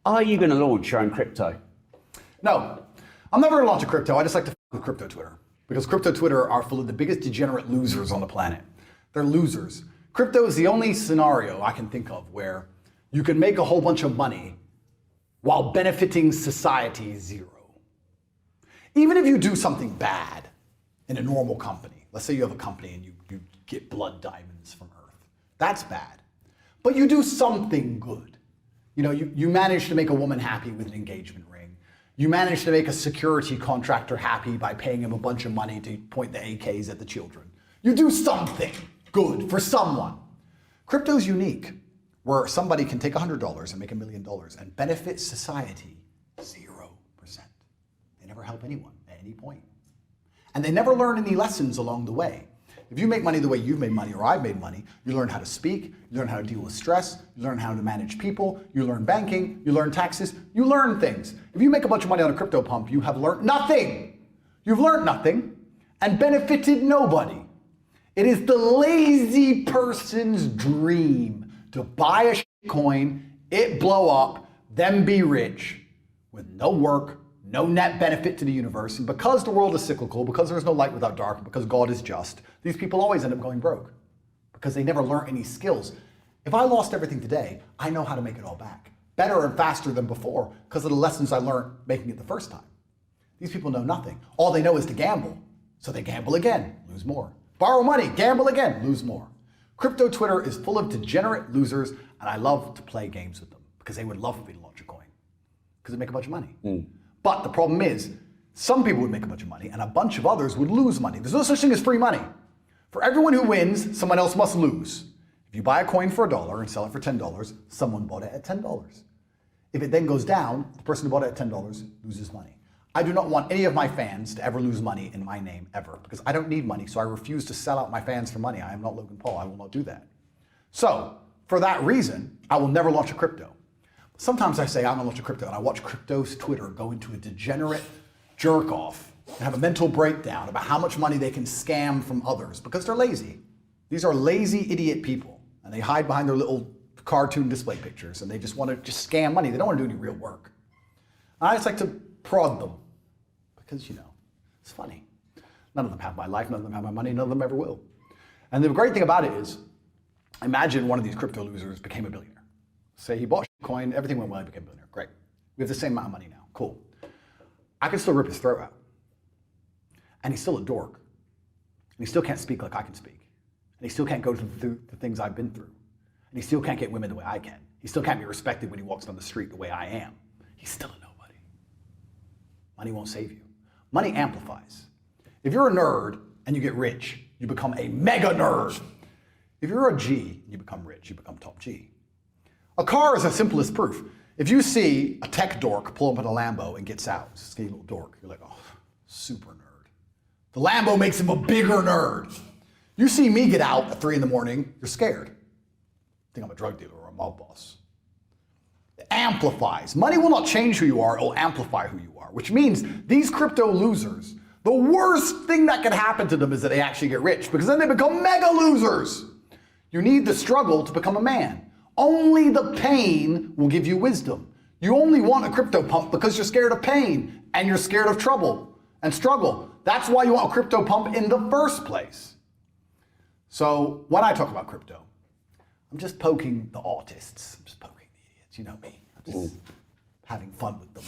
Are you going to launch your own crypto? No, I'm never going to launch a crypto. I just like to f with crypto Twitter. Because crypto Twitter are full of the biggest degenerate losers on the planet. They're losers. Crypto is the only scenario I can think of where you can make a whole bunch of money while benefiting society zero. Even if you do something bad in a normal company, let's say you have a company and you get blood diamonds from Earth, that's bad. But you do something good. You know, you manage to make a woman happy with an engagement ring. You manage to make a security contractor happy by paying him a bunch of money to point the AKs at the children. You do something good for someone. Crypto's unique, where somebody can take $100 and make $1 million and benefit society 0%. They never help anyone at any point. And they never learn any lessons along the way. If you make money the way you've made money or I've made money, you learn how to speak, you learn how to deal with stress, you learn how to manage people, you learn banking, you learn taxes, you learn things. If you make a bunch of money on a crypto pump, you have learned nothing. You've learned nothing and benefited nobody. It is the lazy person's dream to buy a coin, it blow up, then be rich with no work, no net benefit to the universe. And because the world is cyclical, because there's no light without dark, because God is just, these people always end up going broke because they never learn any skills. If I lost everything today, I know how to make it all back better and faster than before because of the lessons I learned making it the first time. These people know nothing. All they know is to gamble. So they gamble again, lose more. Borrow money, gamble again, lose more. Crypto Twitter is full of degenerate losers, and I love to play games with them because they would love for me to launch a coin because they make a bunch of money. But the problem is, some people would make a bunch of money and a bunch of others would lose money. There's no such thing as free money. For everyone who wins, someone else must lose. If you buy a coin for $1 and sell it for $10, someone bought it at $10. If it then goes down, the person who bought it at $10 loses money. I do not want any of my fans to ever lose money in my name ever because I don't need money, so I refuse to sell out my fans for money. I am not Logan Paul. I will not do that. So, for that reason, I will never launch a crypto. Sometimes I say I'm gonna launch a crypto and I watch crypto's Twitter go into a degenerate jerk off and have a mental breakdown about how much money they can scam from others because they're lazy. These are lazy idiot people and they hide behind their little cartoon display pictures and they just want to just scam money. They don't want to do any real work. And I just like to prod them because, you know, it's funny. None of them have my life, none of them have my money, none of them ever will. And the great thing about it is, imagine one of these crypto losers became a billionaire. Say he bought coin, everything went well, he became a billionaire. Great. We have the same amount of money now. Cool. I can still rip his throat out. And he's still a dork. And he still can't speak like I can speak. And he still can't go through the things I've been through. And he still can't get women the way I can. He still can't be respected when he walks down the street the way I am. He's still a nobody. Money won't save you. Money amplifies. If you're a nerd and you get rich, you become a mega nerd. If you're a G and you become rich, you become top G. A car is the simplest proof. If you see a tech dork pull up in a Lambo and gets out, it's a skinny little dork, you're like, oh, super nerd. The Lambo makes him a bigger nerd. You see me get out at 3 in the morning, you're scared. Think I'm a drug dealer or a mob boss. It amplifies. Money will not change who you are, it will amplify who you are, which means these crypto losers, the worst thing that can happen to them is that they actually get rich because then they become mega losers. You need the struggle to become a man. Only the pain will give you wisdom. You only want a crypto pump because you're scared of pain and you're scared of trouble and struggle. That's why you want a crypto pump in the first place. So when I talk about crypto, I'm just poking the autists. I'm just poking the idiots. You know me. I'm just having fun with them.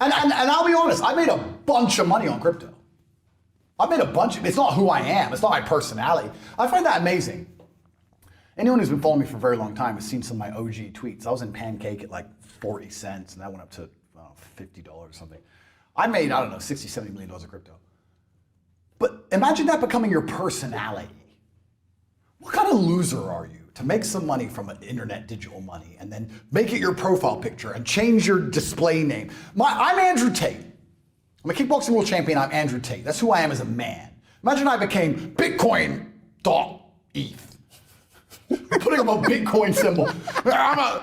and I'll be honest, I made a bunch of money on crypto. I made a bunch. It's not who I am. It's not my personality. I find that amazing. Anyone who's been following me for a very long time has seen some of my OG tweets. I was in Pancake at like 40 cents and that went up to $50 or something. I made, I don't know, 60, $70 million of crypto. But imagine that becoming your personality. What kind of loser are you to make some money from an internet digital money and then make it your profile picture and change your display name? I'm Andrew Tate. I'm a kickboxing world champion, I'm Andrew Tate. That's who I am as a man. Imagine I became Bitcoin.eth. Putting up a Bitcoin symbol. I'm a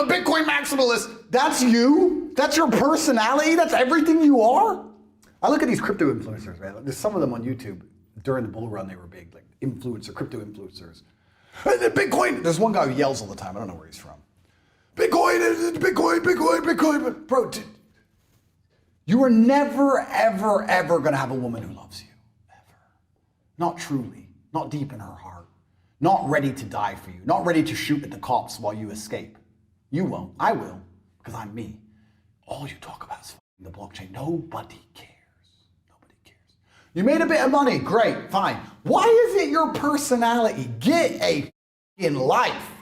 Bitcoin maximalist. That's you? That's your personality? That's everything you are? I look at these crypto influencers, man. There's some of them on YouTube. During the bull run, they were big, like influencer, crypto influencers. Bitcoin. There's one guy who yells all the time. I don't know where he's from. Bitcoin. Bro, dude, you are never, ever, ever going to have a woman who loves you. Ever. Not truly. Not deep in her heart. Not ready to die for you. Not ready to shoot at the cops while you escape. You won't. I will, because I'm me. All you talk about is the blockchain. Nobody cares. Nobody cares. You made a bit of money. Great. Fine. Why is it your personality? Get a in life.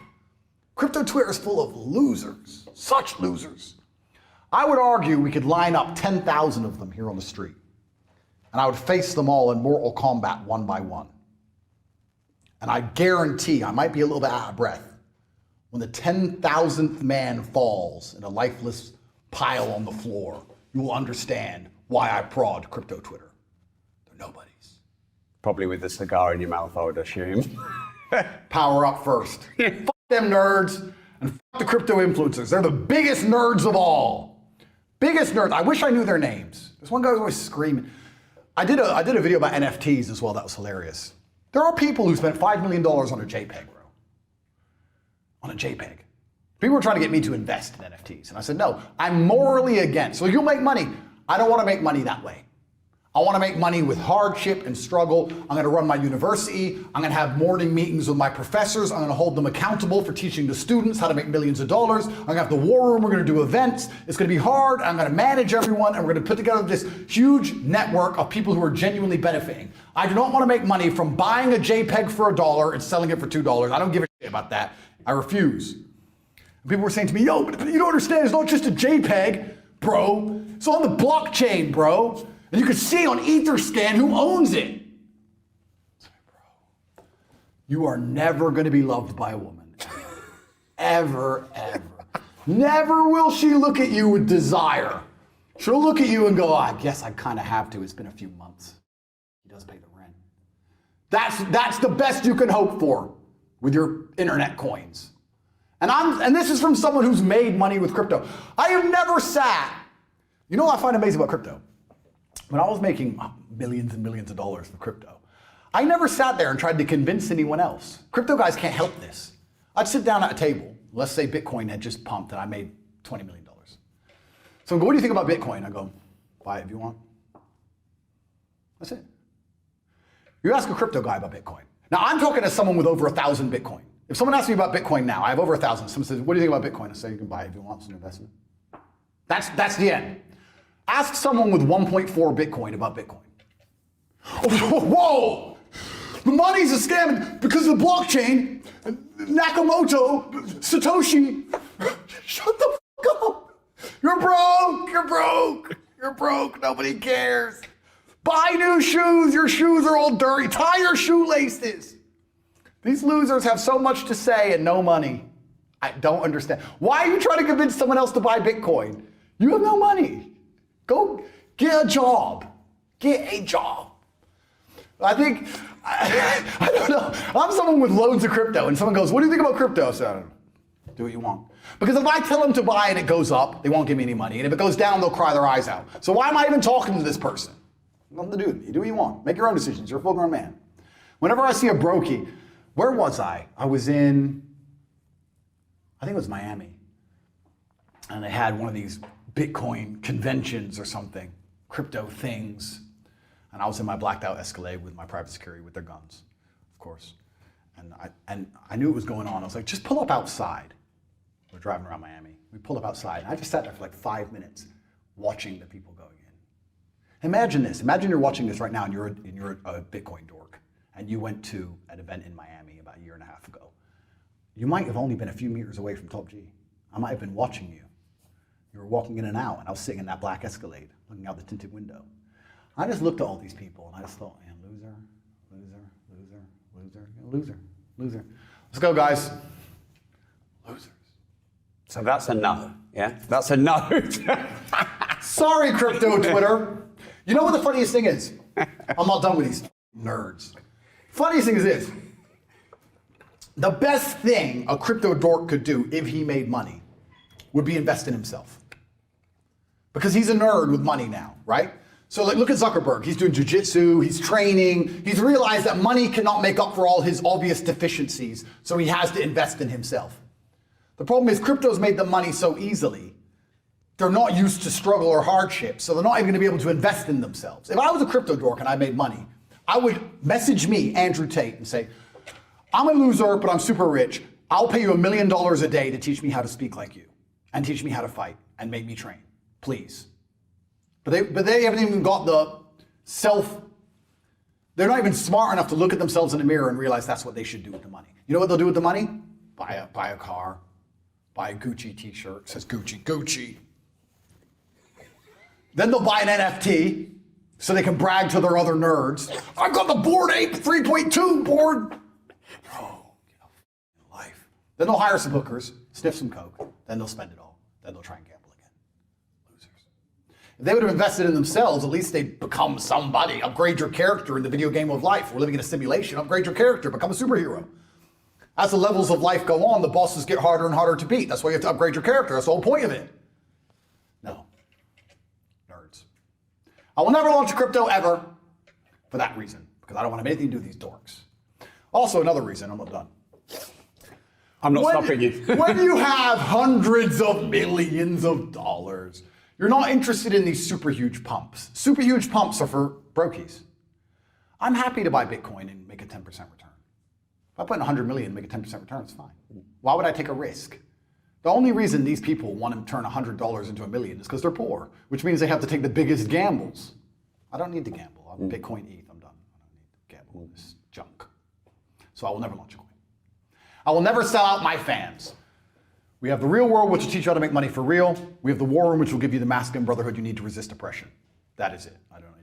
Crypto Twitter is full of losers. Such losers. I would argue we could line up 10,000 of them here on the street. And I would face them all in mortal combat one by one. And I guarantee, I might be a little bit out of breath, when the 10,000th man falls in a lifeless pile on the floor, you will understand why I prod Crypto Twitter. They're nobodies. Probably with a cigar in your mouth, I would assume. Power up first. Fuck them nerds and fuck the crypto influencers. They're the biggest nerds of all. Biggest nerds. I wish I knew their names. There's one guy who's always screaming. I did a video about NFTs as well. That was hilarious. There are people who spent $5 million on a JPEG, bro. On a JPEG. People were trying to get me to invest in NFTs. And I said, no, I'm morally against. So you'll make money. I don't want to make money that way. I want to make money with hardship and struggle. I'm going to run my university. I'm going to have morning meetings with my professors. I'm going to hold them accountable for teaching the students how to make millions of dollars. I'm going to have the war room. We're going to do events. It's going to be hard. I'm going to manage everyone. And we're going to put together this huge network of people who are genuinely benefiting. I do not want to make money from buying a JPEG for $1 and selling it for $2. I don't give a shit about that. I refuse. And people were saying to me, yo, but you don't understand. It's not just a JPEG, bro. It's on the blockchain, bro. And you can see on Etherscan who owns it. Bro, you are never going to be loved by a woman. Ever, ever. Never will she look at you with desire. She'll look at you and go, I guess I kind of have to. It's been a few months. He does pay the rent. That's the best you can hope for with your internet coins. And this is from someone who's made money with crypto. I have never sat. You know what I find amazing about crypto? When I was making millions and millions of dollars with crypto, I never sat there and tried to convince anyone else. Crypto guys can't help this. I'd sit down at a table. Let's say Bitcoin had just pumped and I made $20 million. So I go, what do you think about Bitcoin? I go, buy it if you want. That's it. You ask a crypto guy about Bitcoin. Now I'm talking to someone with over 1,000 Bitcoin. If someone asks me about Bitcoin now, I have over 1,000. Someone says, what do you think about Bitcoin? I say, you can buy it if you want. It's an investment. That's the end. Ask someone with 1.4 Bitcoin about Bitcoin. Whoa! The money's a scam because of the blockchain. Nakamoto, Satoshi. Shut the fuck up. You're broke. You're broke. You're broke. Nobody cares. Buy new shoes. Your shoes are all dirty. Tie your shoelaces. These losers have so much to say and no money. I don't understand. Why are you trying to convince someone else to buy Bitcoin? You have no money. Go get a job. Get a job. I don't know. I'm someone with loads of crypto and someone goes, what do you think about crypto? I say, I don't know. Do what you want. Because if I tell them to buy and it goes up, they won't give me any money. And if it goes down, they'll cry their eyes out. So why am I even talking to this person? Nothing to do with me. Do what you want. Make your own decisions. You're a full-grown man. Whenever I see a brokey, where was I? I was in, I think it was Miami. And they had one of these Bitcoin conventions or something, crypto things. And I was in my blacked out Escalade with my private security with their guns, of course. And I knew it was going on. I was like, just pull up outside. We're driving around Miami. We pulled up outside. And I just sat there for like 5 minutes watching the people going in. Imagine this. Imagine you're watching this right now and you're a Bitcoin dork. And you went to an event in Miami about 1.5 years ago. You might have only been a few meters away from Top G. I might have been watching you. You were walking in and out, and I was sitting in that black Escalade, looking out the tinted window. I just looked at all these people, and I just thought, man, loser, loser, loser, loser, loser, loser. Let's go, guys. Losers. So that's a no, yeah? That's a no. Sorry, crypto Twitter. You know what the funniest thing is? I'm not done with these nerds. Funniest thing is this. The best thing a crypto dork could do if he made money would be invest in himself. Because he's a nerd with money now, right? So like, look at Zuckerberg. He's doing jiu-jitsu, he's training. He's realized that money cannot make up for all his obvious deficiencies, so he has to invest in himself. The problem is crypto's made them money so easily. They're not used to struggle or hardship, so they're not even going to be able to invest in themselves. If I was a crypto dork and I made money, I would message me, Andrew Tate, and say, I'm a loser, but I'm super rich. I'll pay you $1 million a day to teach me how to speak like you and teach me how to fight and make me train, please. But they haven't even got they're not even smart enough to look at themselves in the mirror and realize that's what they should do with the money. You know what they'll do with the money? Buy a car, buy a Gucci t-shirt, it says Gucci, Gucci. Then they'll buy an NFT so they can brag to their other nerds. I've got the Bored Ape 3.2 board. Bro, get a life. Then they'll hire some hookers, sniff some coke, then they'll spend it all. Then they'll try and gamble again. Losers. If they would have invested in themselves, at least they'd become somebody. Upgrade your character in the video game of life. We're living in a simulation. Upgrade your character, become a superhero. As the levels of life go on, the bosses get harder and harder to beat. That's why you have to upgrade your character. That's the whole point of it. No. Nerds. I will never launch a crypto ever for that reason, because I don't want to have anything to do with these dorks. Also, another reason, I'm not done. I'm not stopping you. When you have hundreds of millions of dollars, you're not interested in these super huge pumps. Super huge pumps are for brokies. I'm happy to buy Bitcoin and make a 10% return. If I put in 100 million and make a 10% return, it's fine. Why would I take a risk? The only reason these people want to turn $100 into $1 million is because they're poor, which means they have to take the biggest gambles. I don't need to gamble. I'm Bitcoin ETH, I'm done. I don't need to gamble this junk. So I will never launch a coin. I will never sell out my fans. We have the real world, which will teach you how to make money for real. We have the war room, which will give you the masculine brotherhood you need to resist oppression. That is it. I don't know.